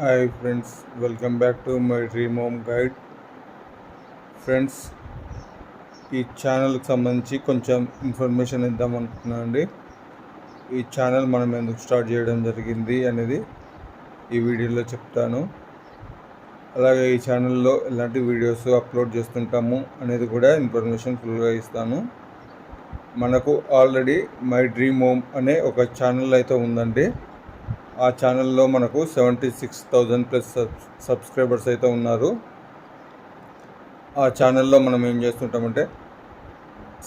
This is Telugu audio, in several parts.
Hi friends, welcome back to my dream home guide. Friends, ఈ ఛానల్కి సంబంధించి కొంచెం ఇన్ఫర్మేషన్ ఇద్దాం అనుకుంటున్నాను అండి. ఈ ఛానల్ మనం ఎందుకు స్టార్ట్ చేయడం జరిగింది అనేది ఈ వీడియోలో చెప్తాను. అలాగే ఈ ఛానల్లో ఎలాంటి వీడియోస్ అప్లోడ్ చేస్తుంటాము అనేది కూడా ఇన్ఫర్మేషన్ ఫుల్గా ఇస్తాను. మనకు ఆల్రెడీ మై డ్రీమ్ హోమ్ అనే ఒక ఛానల్ అయితే ఉందండి. ఆ ఛానల్లో మనకు 76,000 ప్లస్ సబ్స్క్రైబర్స్ అయితే ఉన్నారు. ఆ ఛానల్లో మనం ఏం చేస్తుంటామంటే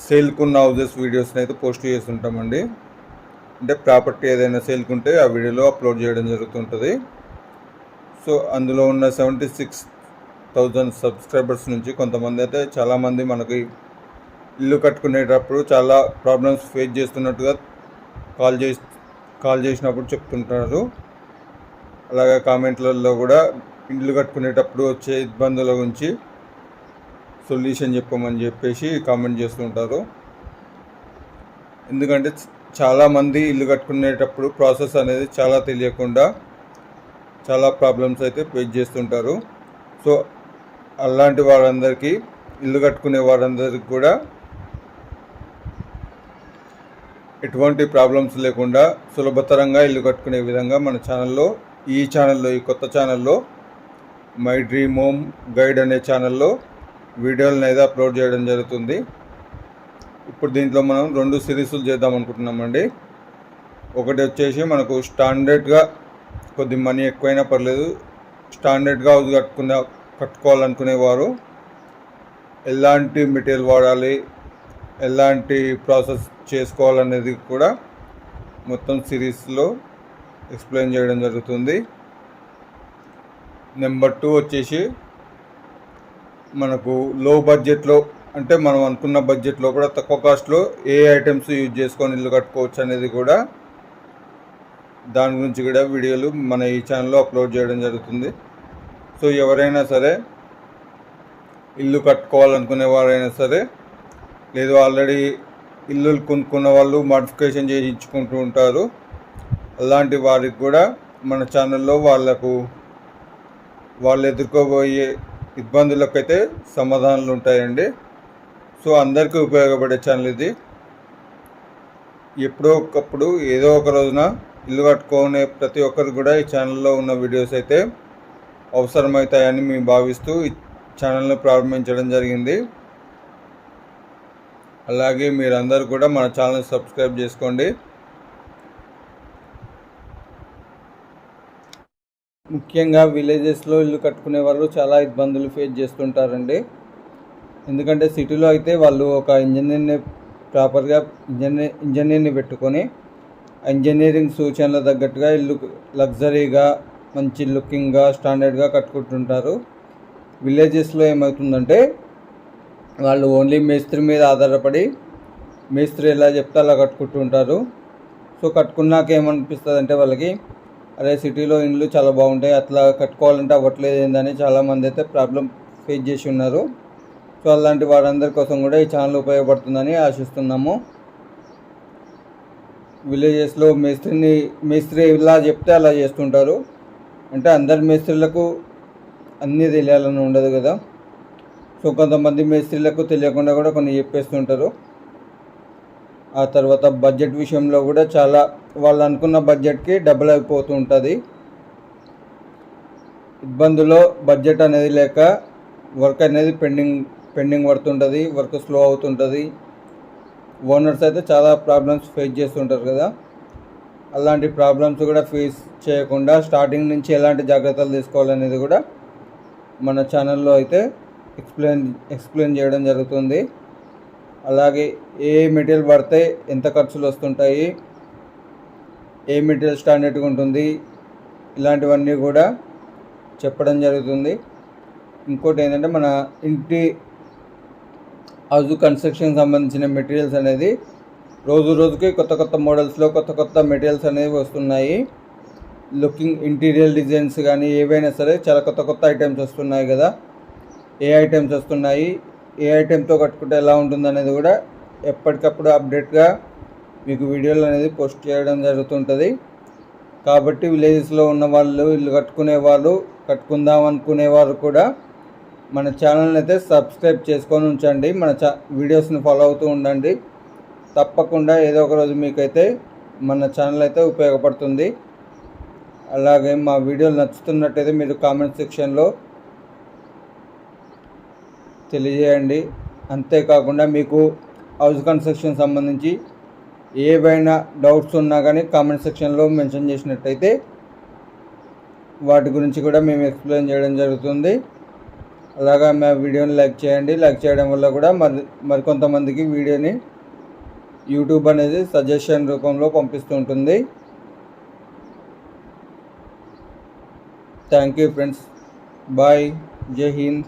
సేల్కున్న హౌజెస్ వీడియోస్ని అయితే పోస్ట్ చేస్తుంటామండి. అంటే ప్రాపర్టీ ఏదైనా సేల్కుంటే ఆ వీడియోలో అప్లోడ్ చేయడం జరుగుతుంటుంది. సో అందులో ఉన్న 76,000 సబ్స్క్రైబర్స్ నుంచి కొంతమంది అయితే చాలామంది మనకి ఇల్లు కట్టుకునేటప్పుడు చాలా ప్రాబ్లమ్స్ ఫేస్ చేస్తున్నట్టుగా కాల్ చేసినప్పుడు చెప్తుంటారు. అలాగే కామెంట్లలో కూడా ఇల్లు కట్టుకునేటప్పుడు వచ్చే ఇబ్బందుల గురించి సొల్యూషన్ చెప్పమని చెప్పేసి కామెంట్ చేస్తుంటారు. ఎందుకంటే చాలామంది ఇల్లు కట్టుకునేటప్పుడు ప్రాసెస్ అనేది చాలా తెలియకుండా చాలా ప్రాబ్లమ్స్ అయితే ఫేస్ చేస్తుంటారు. సో అలాంటి వారందరికీ, ఇల్లు కట్టుకునే వారందరికీ కూడా ఎటువంటి ప్రాబ్లమ్స్ లేకుండా సులభతరంగా ఇల్లు కట్టుకునే విధంగా మన ఛానల్లో, ఈ కొత్త ఛానల్లో మై డ్రీమ్ హోమ్ గైడ్ అనే ఛానల్లో వీడియోలను అయితే అప్లోడ్ చేయడం జరుగుతుంది. ఇప్పుడు దీంట్లో మనం 2 సిరీస్లు చేద్దాం అనుకుంటున్నామండి. ఒకటి వచ్చేసి మనకు స్టాండర్డ్గా కొద్ది మనీ ఎక్కువైనా పర్లేదు, స్టాండర్డ్గా హౌస్ కట్టుకోవాలనుకునేవారు ఎలాంటి మెటీరియల్ వాడాలి, ఎలాంటి ప్రాసెస్ చేసుకోవాలనేది కూడా మొత్తం సిరీస్లో ఎక్స్ప్లెయిన్ చేయడం జరుగుతుంది. నెంబర్ 2 వచ్చేసి మనకు లో బడ్జెట్లో, అంటే మనం అనుకున్న బడ్జెట్లో కూడా తక్కువ కాస్ట్లో ఏ ఐటమ్స్ యూజ్ చేసుకొని ఇల్లు కట్టుకోవచ్చు అనేది కూడా, దాని గురించి కూడా వీడియోలు మన ఈ ఛానల్లో అప్లోడ్ చేయడం జరుగుతుంది. సో ఎవరైనా సరే, ఇల్లు కట్టుకోవాలనుకునే వారైనా సరే, లేదు ఆల్రెడీ ఇల్లు కొనుక్కున్న వాళ్ళు మోడిఫికేషన్ చేయించుకుంటూ ఉంటారు, అలాంటి వారికి కూడా మన ఛానల్లో వాళ్ళు ఎదుర్కోబోయే ఇబ్బందులకైతే సమాధానాలు ఉంటాయండి. సో అందరికీ ఉపయోగపడే ఛానల్ ఇది. ఎప్పుడో ఒకప్పుడు ఏదో ఒక రోజున ఇల్లు కట్టుకునే ప్రతి ఒక్కరు కూడా ఈ ఛానల్లో ఉన్న వీడియోస్ అయితే అవసరమవుతాయని మేము భావిస్తూ ఈ ఛానల్ని ప్రారంభించడం జరిగింది. అలాగే మీరందరూ కూడా మన ఛానల్ సబ్స్క్రైబ్ చేసుకోండి. ముఖ్యంగా విలేజెస్లో ఇల్లు కట్టుకునే వాళ్ళు చాలా ఇబ్బందులు ఫేస్ చేస్తుంటారండి. ఎందుకంటే సిటీలో అయితే వాళ్ళు ఒక ఇంజనీర్ని ప్రాపర్గా ఇంజనీర్ని పెట్టుకొని ఇంజనీరింగ్ సూచనల తగ్గట్టుగా ఇల్లు లగ్జరీగా, మంచి లుకింగ్గా, స్టాండర్డ్గా కట్టుకుంటుంటారు. విలేజెస్లో ఏమవుతుందంటే వాళ్ళు ఓన్లీ మేస్త్రి మీద ఆధారపడి, మేస్త్రి ఎలా చెప్తే అలా కట్టుకుంటుంటారు. సో కట్టుకున్నాక ఏమనిపిస్తుంది అంటే వాళ్ళకి, అదే సిటీలో ఇండ్లు చాలా బాగుంటాయి, అట్లా కట్టుకోవాలంటే అవ్వట్లేదు ఏందని చాలామంది అయితే ప్రాబ్లం ఫేస్ చేసి ఉన్నారు. సో అలాంటి వారందరి కోసం కూడా ఈ ఛానల్ ఉపయోగపడుతుందని ఆశిస్తున్నాము. విలేజెస్లో మేస్త్రి ఇలా చెప్తే అలా చేస్తుంటారు. అంటే అందరి మేస్త్రీలకు అన్నీ తెలియాలని ఉండదు కదా. సో కొంతమంది మేస్త్రీలకు తెలియకుండా కూడా కొన్ని చెప్పేస్తుంటారు. ఆ తర్వాత బడ్జెట్ విషయంలో కూడా చాలా వాళ్ళు అనుకున్న బడ్జెట్కి డబుల్ అయిపోతూ ఉంటుంది. ఇబ్బందులో బడ్జెట్ అనేది లేక వర్క్ అనేది పెండింగ్ పడుతుంటుంది, వర్క్ స్లో అవుతుంటుంది. ఓనర్స్ అయితే చాలా ప్రాబ్లమ్స్ ఫేస్ చేస్తుంటారు కదా. అలాంటి ప్రాబ్లమ్స్ కూడా ఫేస్ చేయకుండా స్టార్టింగ్ నుంచి ఎలాంటి జాగ్రత్తలు తీసుకోవాలనేది కూడా మన ఛానల్లో అయితే ఎక్స్ప్లెయిన్ చేయడం జరుగుతుంది. అలాగే ఏ మెటీరియల్ పడితే ఎంత ఖర్చులు వస్తుంటాయి, ఏ మెటీరియల్ స్టాండర్డ్గా ఉంటుంది, ఇలాంటివన్నీ కూడా చెప్పడం జరుగుతుంది. ఇంకోటి ఏంటంటే మన ఇంటి హౌస్ కన్స్ట్రక్షన్ సంబంధించిన మెటీరియల్స్ అనేది రోజుకి కొత్త మోడల్స్లో కొత్త మెటీరియల్స్ అనేవి వస్తున్నాయి. లుకింగ్ ఇంటీరియర్ డిజైన్స్ కానీ ఏవైనా సరే చాలా కొత్త ఐటమ్స్ వస్తున్నాయి కదా. ఏ ఐటమ్స్ వస్తున్నాయి, ఏ ఐటెంతో కట్టుకుంటే ఎలా ఉంటుంది అనేది కూడా ఎప్పటికప్పుడు అప్డేట్గా మీకు వీడియోలు అనేది పోస్ట్ చేయడం జరుగుతుంటుంది. కాబట్టి విలేజెస్లో ఉన్న వాళ్ళు, ఇల్లు కట్టుకునేవాళ్ళు, కట్టుకుందాం అనుకునేవారు కూడా మన ఛానల్ని అయితే సబ్స్క్రైబ్ చేసుకొని ఉంచండి. మన వీడియోస్ని ఫాలో అవుతూ ఉండండి. తప్పకుండా ఏదో ఒక రోజు మీకైతే మన ఛానల్ అయితే ఉపయోగపడుతుంది. అలాగే మా వీడియోలు నచ్చుతున్నట్టయితే మీరు కామెంట్ సెక్షన్లో తెలియజేయండి. అంతేకాకుండా మీకు హౌస్ కన్స్ట్రక్షన్ సంబంధించి ఏవైనా డౌట్స్ ఉన్నా కానీ కామెంట్ సెక్షన్లో మెన్షన్ చేసినట్టయితే వాటి గురించి కూడా మేము ఎక్స్ప్లెయిన్ చేయడం జరుగుతుంది. అలాగా మా వీడియోని లైక్ చేయండి. లైక్ చేయడం వల్ల కూడా మరికొంతమందికి వీడియోని యూట్యూబ్ అనేది సజెషన్ రూపంలో పంపిస్తూ ఉంటుంది. Thank you friends. బాయ్. జై హింద్.